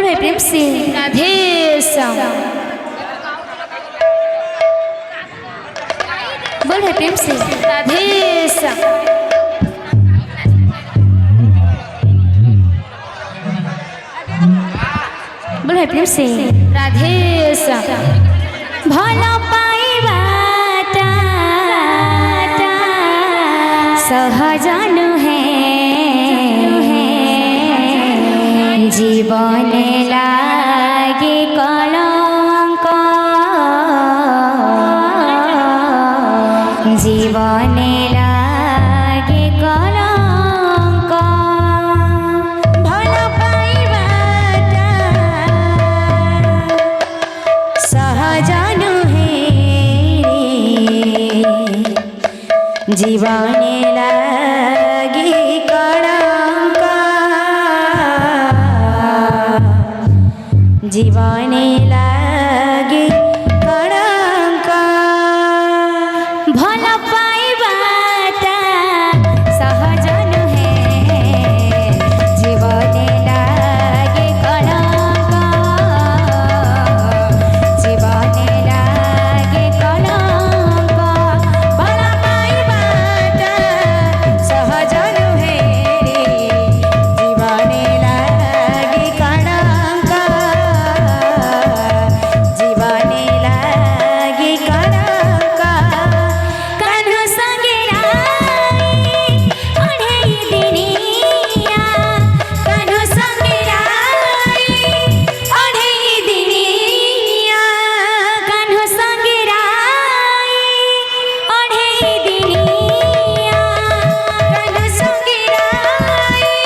बोले प्रेम से राधे श्याम। बोले प्रेम से राधे श्याम। बोले प्रेम से राधे श्याम। भला पाइबाटा सहजन है जीवन लागे कलंक जीवन लागे कलंक भला पाइबाटा सहजन है जीवन लागे कलंक जीवन लागे कलंक भला पाइबाटा सहजन है जीवन लागे कलंक जीवन लागे कलंक भला पाइबाटा सहजन है जीवन लागे कलंक जीवन लागे कलंक कान्हा संगे आई अढ़ेई दिनिया कान्हा संगे आई अढ़ेई दिनिया कान्हा संगे आई अढ़ेई दिनिया कान्हा संगे आई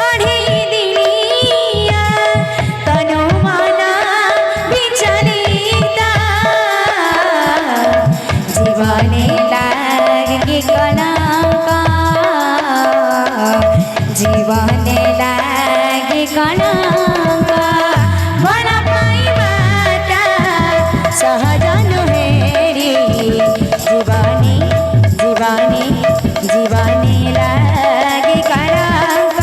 अढ़ेई दिनिया तनु मन विचलिता जीवन लागे कलंक जीवन लागे कलंक भला पाइबाटा सहजन है रे जीवन जीवन जीवन लागे कलंक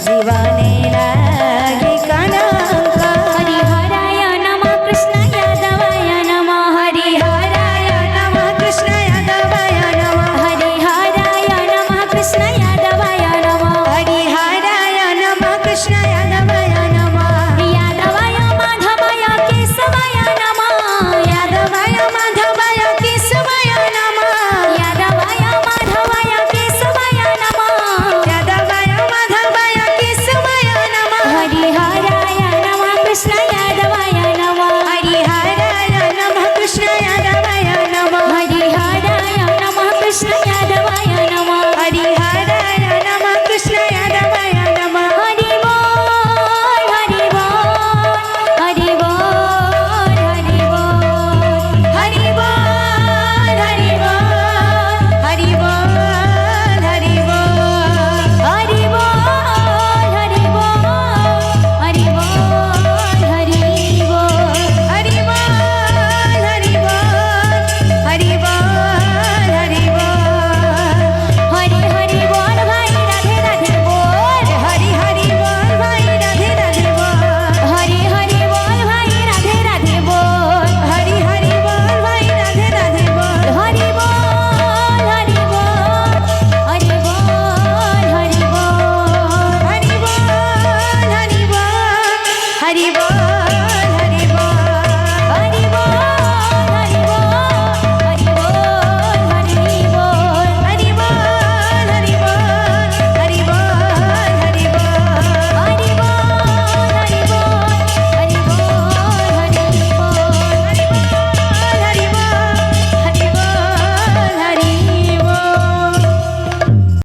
जीवन लागे कलंक हरिहराय नमः कृष्ण यादवाय नमः हरिहराय नमः कृष्ण यादवाय नमः हरिहराय नमः कृष्ण यादवाय नमः हरिहराय नमः कृष्ण यादवाय नमः यादवाय माधवाय केशवाय नमः यादवाय माधवाय केशवाय नमः यादवाय माधवाय केशवाय नमः यादवाय माधवाय केशवाय नमः हरिहराय नमः कृष्ण यादवाय नमः हरिहराय नमः कृष्ण यादवाय नमः हरिहराय नमः कृष्ण यादवाय नमः हरिहराय नमः कृष्ण यादवाय नमः हरि बोल हरि बोल हरि बोल हरि बोल हरि बोल हरि बोल हरि बोल हरि बोल हरि बोल हरि बोल हरि बोल हरि बोल हरि बोल हरि बोल हरि बोल हरि बोल हरि हरि बोल भाई राधे राधे बोल हरि हरि बोल भाई राधे राधे बोल हरि हरि बोल भाई राधे राधे बोल हरि हरि बोल भाई राधे राधे बोल हरि बोल हरि बोल हरि बोल हरि बोल हरि बोल हरि बोल हरि बोल